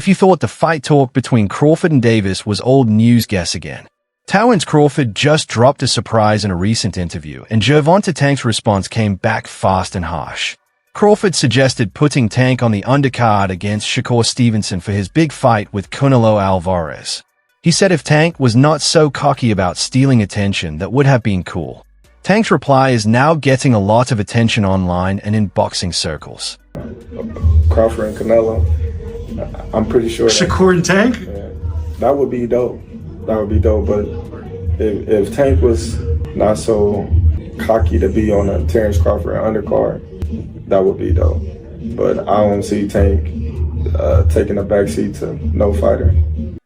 If you thought the fight talk between Crawford and Davis was old news, guess again. Terence Crawford just dropped a surprise in a recent interview, and Gervonta Tank's response came back fast and harsh. Crawford suggested putting Tank on the undercard against Shakur Stevenson for his big fight with Canelo Alvarez. He said if Tank was not so cocky about stealing attention, that would have been cool. Tank's reply is now getting a lot of attention online and in boxing circles. Crawford and Canelo, I'm pretty sure Shakur and Tank? Yeah, that would be dope. That would be dope, but if Tank was not so cocky to be on a Terence Crawford undercard, that would be dope. But I don't see Tank taking a backseat to no fighter.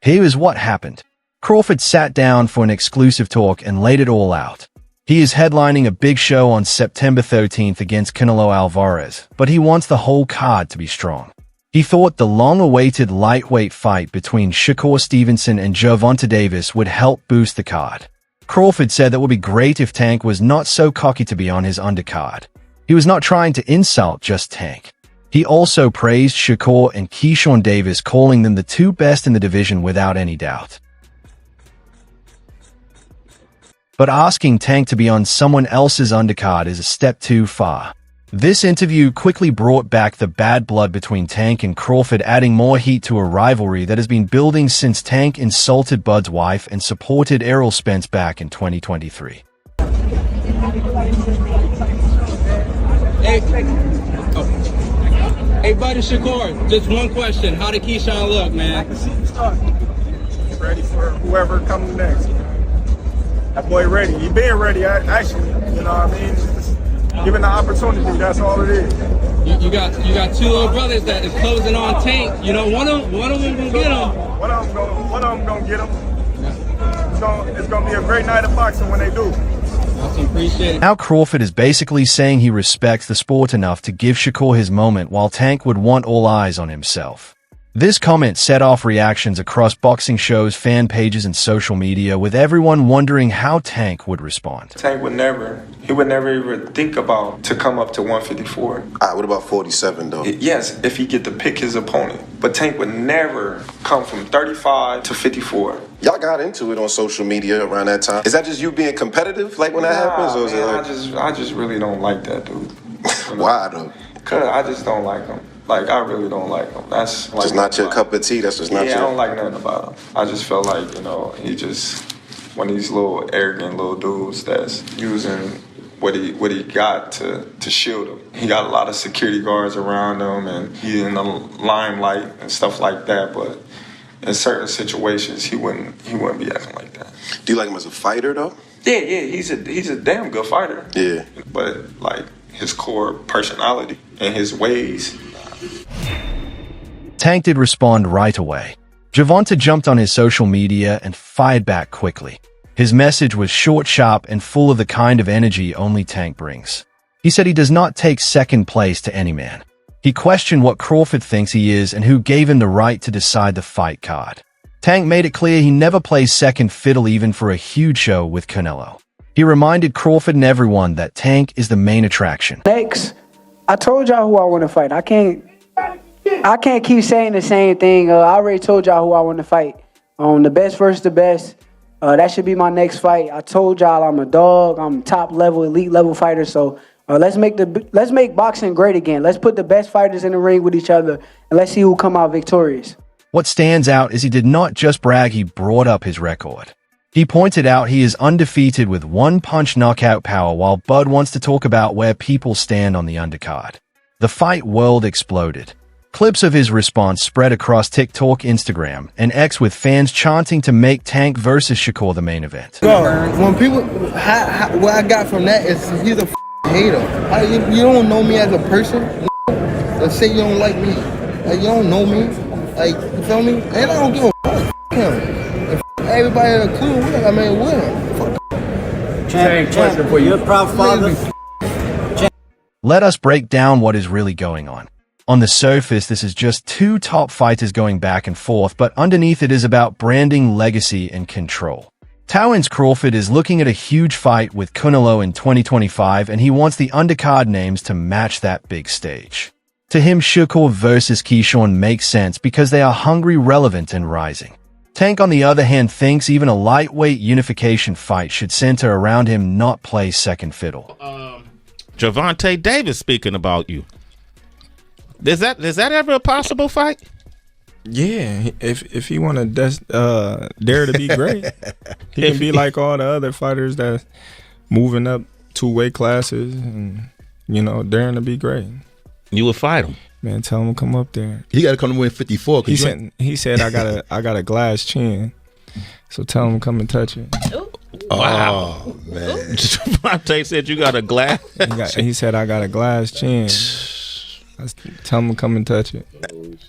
Here is what happened. Crawford sat down for an exclusive talk and laid it all out. He is headlining a big show on September 13th against Canelo Alvarez, but he wants the whole card to be strong. He thought the long-awaited lightweight fight between Shakur Stevenson and Gervonta Davis would help boost the card. Crawford said that would be great if Tank was not so cocky to be on his undercard. He was not trying to insult just Tank. He also praised Shakur and Keyshawn Davis, calling them the two best in the division without any doubt. But asking Tank to be on someone else's undercard is a step too far. This interview quickly brought back the bad blood between Tank and Crawford, adding more heat to a rivalry that has been building since Tank insulted Bud's wife and supported Errol Spence back in 2023. Hey, buddy Shakur, just one question. How did Keyshawn look, man? I can see you starting. Ready for whoever comes next. That boy ready. He been ready, actually. You know what I mean? Just given the opportunity, that's all it is. You got two little brothers that is closing on Tank. You know, one of them gonna get him. One of them gonna get him. It's gonna be a great night of boxing when they do. Awesome, appreciate it. Now Crawford is basically saying he respects the sport enough to give Shakur his moment, while Tank would want all eyes on himself. This comment set off reactions across boxing shows, fan pages, and social media, with everyone wondering how Tank would respond. Tank would never even think about to come up to 154. All right, what about 47 though? Yes, if he get to pick his opponent. But Tank would never come from 35 to 54. Y'all got into it on social media around that time. Is that just you being competitive, like when that happens? Or is man, it like... I just really don't like that dude. Why though? Cause I just don't like him. Like, I really don't like him. That's like just not your cup of tea. That's just not your... I don't like nothing about him. I just feel like, you know, he just one of these little arrogant little dudes that's using what he got to shield him. He got a lot of security guards around him, and he in the limelight and stuff like that. But in certain situations, he wouldn't be acting like that. Do you like him as a fighter though? Yeah, he's a damn good fighter. Yeah. But like his core personality and his ways. Tank did respond right away. Gervonta jumped on his social media and fired back quickly. His message was short, sharp, and full of the kind of energy only Tank brings. He said he does not take second place to any man. He questioned what Crawford thinks he is and who gave him the right to decide the fight card. Tank made it clear he never plays second fiddle even for a huge show with Canelo. He reminded Crawford and everyone that Tank is the main attraction. Next, I told y'all who I want to fight. I can't keep saying the same thing. I already told y'all who I want to fight. The best versus the best. That should be my next fight. I told y'all I'm a dog. I'm top level, elite level fighter. So let's make boxing great again. Let's put the best fighters in the ring with each other, and let's see who come out victorious. What stands out is he did not just brag, he brought up his record. He pointed out he is undefeated with one-punch knockout power, while Bud wants to talk about where people stand on the undercard. The fight world exploded. Clips of his response spread across TikTok, Instagram, and X, with fans chanting to make Tank versus Shakur the main event. Bro, when people, what I got from that is he's a hater. You don't know me as a person. Let's say you don't like me. Like, you don't know me. Like, you feel me? And I don't give a fuck him. And everybody including Will. I mean, Will. Tank, question for you. You're a proud father. Let us break down what is really going on. On the surface, this is just two top fighters going back and forth, but underneath it is about branding, legacy, and control. Terence Crawford is looking at a huge fight with Canelo in 2025, and he wants the undercard names to match that big stage. To him, Shakur versus Keyshawn makes sense because they are hungry, relevant, and rising. Tank, on the other hand, thinks even a lightweight unification fight should center around him, not play second fiddle. Gervonta Davis speaking about you. Is that ever a possible fight? Yeah, if he want to dare to be great, he can be like all the other fighters that moving up 2 weight classes and daring to be great. You would fight him, man. Tell him to come up there. He got to come to win 54. He said I got a glass chin, so tell him to come and touch it. Wow, man. Gervonta said you got a glass. He said I got a glass chin. Tell him to come and touch it.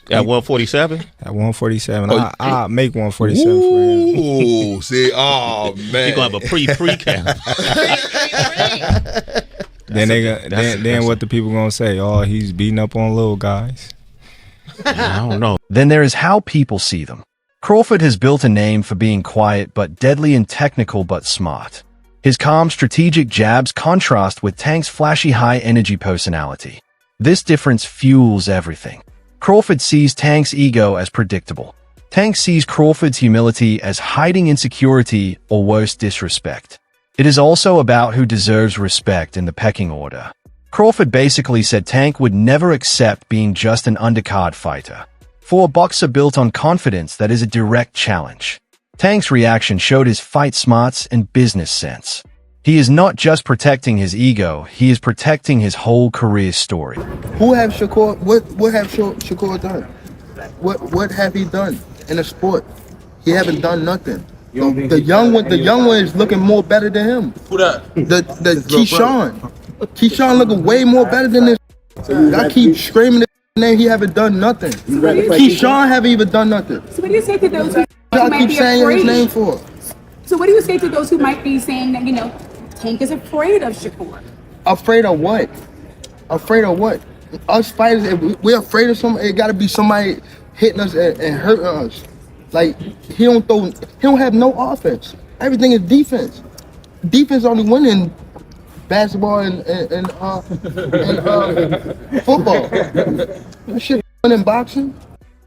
At 147? At 147. I'll make 147 for him. Ooh, see, oh, man. You're going to have a pre-camp. Then what the people going to say? Oh, he's beating up on little guys. I don't know. Then there is how people see them. Crawford has built a name for being quiet but deadly and technical but smart. His calm, strategic jabs contrast with Tank's flashy, high-energy personality. This difference fuels everything. Crawford sees Tank's ego as predictable. Tank sees Crawford's humility as hiding insecurity or worse, disrespect. It is also about who deserves respect in the pecking order. Crawford basically said Tank would never accept being just an undercard fighter. For a boxer built on confidence, that is a direct challenge. Tank's reaction showed his fight smarts and business sense. He is not just protecting his ego, he is protecting his whole career story. Who have Shakur? What have Shakur done? What have he done in the sport? He haven't done nothing. The young one is looking more better than him. Who that? The Keyshawn looking way more better than this. I keep screaming his name. He haven't done nothing. Keyshawn haven't even done nothing. So what do you say to those who I might keep be saying afraid? his name for? So what do you say to those who might be saying that Tank is afraid of Shakur? Afraid of what? Afraid of what? Us fighters, if we're afraid of somebody, it gotta be somebody hitting us and hurting us. Like he don't have no offense. Everything is defense. Defense only win in basketball and football. That shit win in boxing.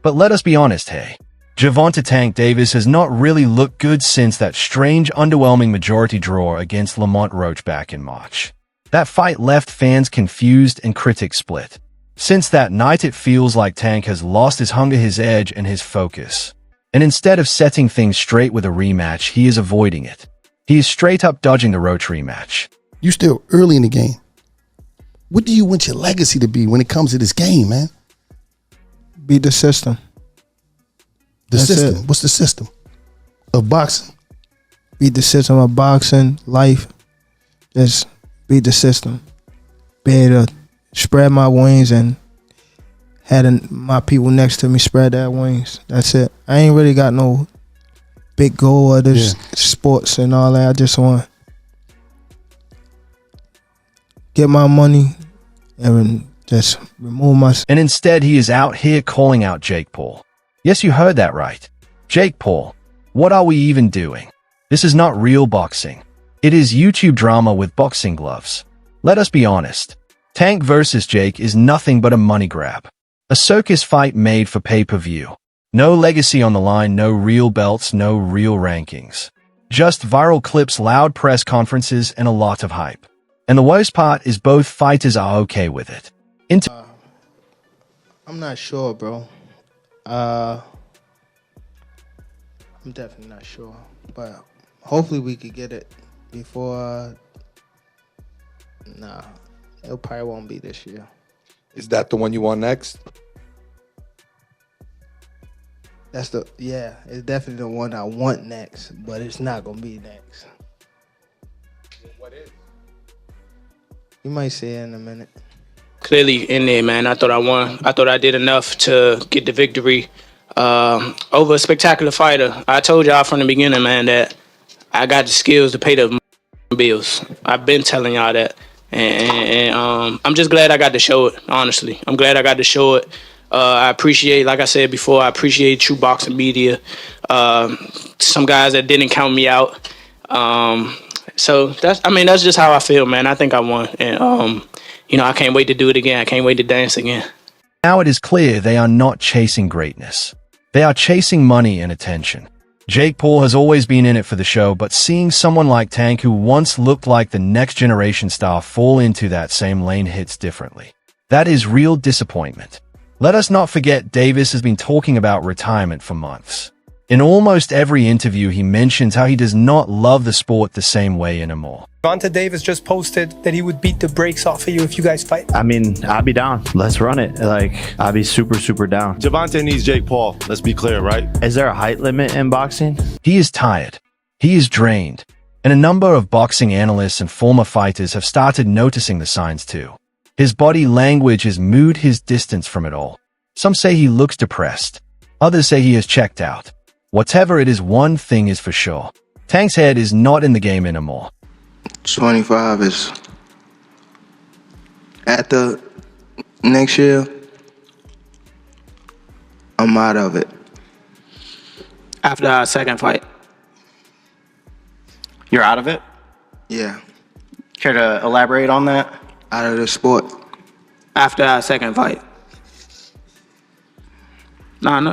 But let us be honest, hey. Gervonta Tank Davis has not really looked good since that strange, underwhelming majority draw against Lamont Roach back in March. That fight left fans confused and critics split. Since that night, it feels like Tank has lost his hunger, his edge, and his focus. And instead of setting things straight with a rematch, he is avoiding it. He is straight up dodging the Roach rematch. You still early in the game. What do you want your legacy to be when it comes to this game, man? Beat the system. That's system. What's the system of boxing? Beat the system of boxing, life. Just beat the system. Be able to spread my wings and had my people next to me spread their wings. That's it. I ain't really got no big goal of this sports and all that. I just want to get my money and just remove myself. And instead, he is out here calling out Jake Paul. Yes, you heard that right. Jake Paul. What are we even doing? This is not real boxing. It is YouTube drama with boxing gloves. Let us be honest. Tank versus Jake is nothing but a money grab. A circus fight made for pay-per-view. No legacy on the line, no real belts, no real rankings. Just viral clips, loud press conferences, and a lot of hype. And the worst part is both fighters are okay with it. I'm not sure, bro. I'm definitely not sure, but hopefully we could get it before. Nah, it probably won't be this year. Is that the one you want next? It's definitely the one I want next, but it's not gonna be next. What is? You might see it in a minute. Clearly in there, man. I thought I won. I thought I did enough to get the victory over a spectacular fighter. I told y'all from the beginning, man, that I got the skills to pay the bills. I've been telling y'all that. And I'm just glad I got to show it, honestly. I'm glad I got to show it. I appreciate, like I said before, I appreciate True Boxing Media. Some guys that didn't count me out. So that's just how I feel, man. I think I won. And, I can't wait to do it again. I can't wait to dance again. Now it is clear they are not chasing greatness. They are chasing money and attention. Jake Paul has always been in it for the show, but seeing someone like Tank, who once looked like the next generation star, fall into that same lane hits differently. That is real disappointment. Let us not forget Davis has been talking about retirement for months. In almost every interview, he mentions how he does not love the sport the same way anymore. Gervonta Davis just posted that he would beat the brakes off of you if you guys fight. I mean, I'd be down. Let's run it. Like, I'd be super, super down. Gervonta needs Jake Paul. Let's be clear, right? Is there a height limit in boxing? He is tired. He is drained. And a number of boxing analysts and former fighters have started noticing the signs too. His body language has moved his distance from it all. Some say he looks depressed. Others say he has checked out. Whatever it is, one thing is for sure. Tank's head is not in the game anymore. 25 is at the next year. I'm out of it. After our second fight. You're out of it? Yeah. Care to elaborate on that? Out of the sport. After our second fight. Nah, no,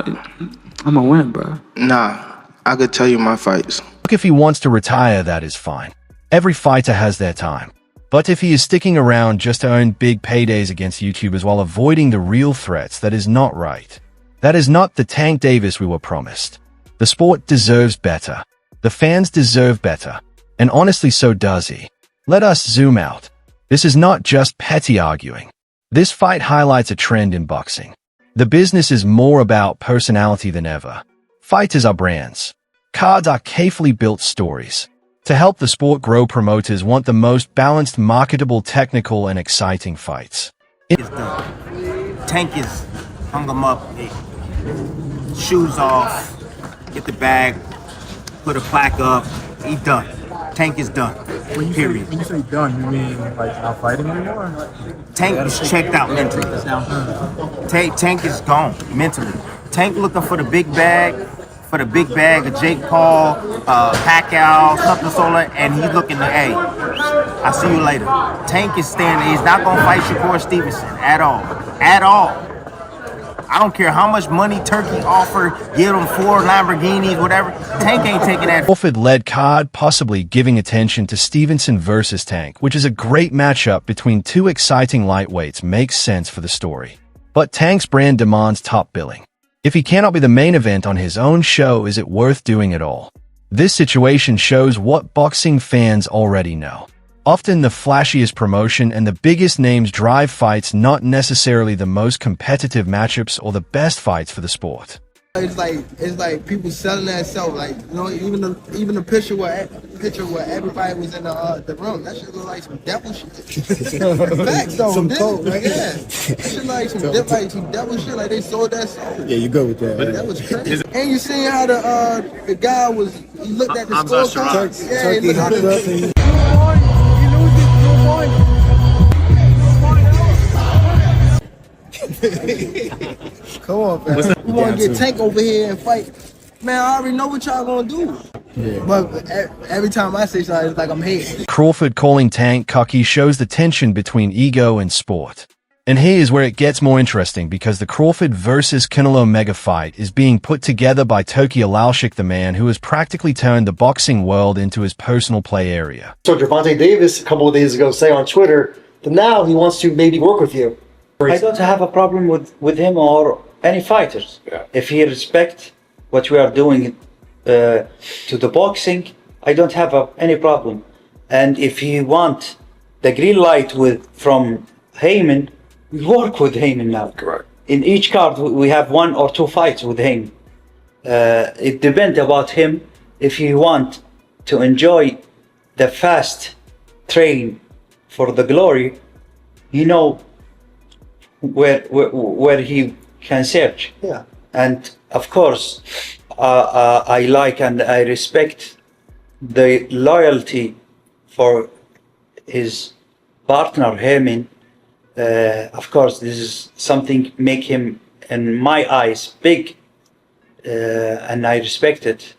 I'm gonna win, bro. Nah, I could tell you my fights. Look, if he wants to retire, that is fine. Every fighter has their time. But if he is sticking around just to earn big paydays against YouTubers while avoiding the real threats, that is not right. That is not the Tank Davis we were promised. The sport deserves better. The fans deserve better. And honestly, so does he. Let us zoom out. This is not just petty arguing. This fight highlights a trend in boxing. The business is more about personality than ever. Fighters are brands. Cards are carefully built stories. To help the sport grow, promoters want the most balanced, marketable, technical, and exciting fights. It's done. Tank is hung him up, shoes off, get the bag, put a plaque up, he done. Tank is done. When you say done, you mean like not fighting anymore? Tank is checked out mentally. Tank is gone mentally. Tank looking for the big bag, of Jake Paul, Pacquiao, something solar, and he's looking to, hey, I'll see you later. Tank is standing. He's not gonna fight Shakur Stevenson at all. At all. I don't care how much money Turkey offer, give him 4 Lamborghinis, whatever. Tank ain't taking that. Crawford-led card, possibly giving attention to Stevenson versus Tank, which is a great matchup between two exciting lightweights, makes sense for the story. But Tank's brand demands top billing. If he cannot be the main event on his own show, is it worth doing it all? This situation shows what boxing fans already know. Often the flashiest promotion and the biggest names drive fights, not necessarily the most competitive matchups or the best fights for the sport. It's like people selling that self. Like, you know, even the picture where everybody was in the room. That shit look like some devil shit. Facts though, some coke, right? Yeah, that shit like some devil shit. Like they sold that soul. Yeah, you go with that. That was crazy. And you seen how the guy was? He looked at the scorecard. Yeah, he looked at the. Come on, man. We want to get Tank over here and fight. Man, I already know what y'all gonna do. Yeah. But every time I say something, it's like I'm hating. Crawford calling Tank cocky shows the tension between ego and sport. And here's where it gets more interesting, because the Crawford versus Canelo mega fight is being put together by Toki Alalshik, the man who has practically turned the boxing world into his personal play area. So Gervonta Davis, a couple of days ago, say on Twitter that now he wants to maybe work with you. I don't have a problem with him or any fighters. Yeah. If he respects what we are doing to the boxing, I don't have any problem. And if he want the green light from Heyman, we work with Heyman now. Correct. In each card, we have 1 or 2 fights with him. It depends about him. If he want to enjoy the fast train for the glory, you know where he can search. Yeah. And of course, I like and I respect the loyalty for his partner Heyman. Of course, this is something make him, in my eyes, big, and I respect it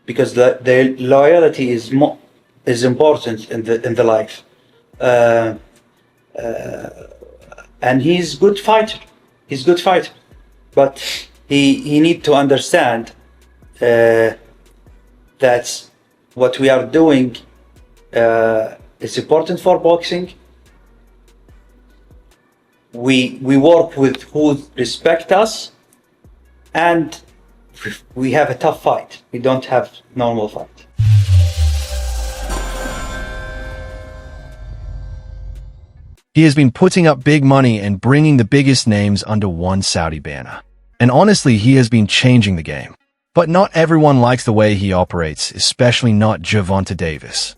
because the loyalty is important in the life. And he's good fighter. He's a good fighter, but he need to understand that what we are doing is important for boxing. We work with who respect us, and we have a tough fight. We don't have normal fight. He has been putting up big money and bringing the biggest names under one Saudi banner. And honestly, he has been changing the game. But not everyone likes the way he operates, especially not Gervonta Davis.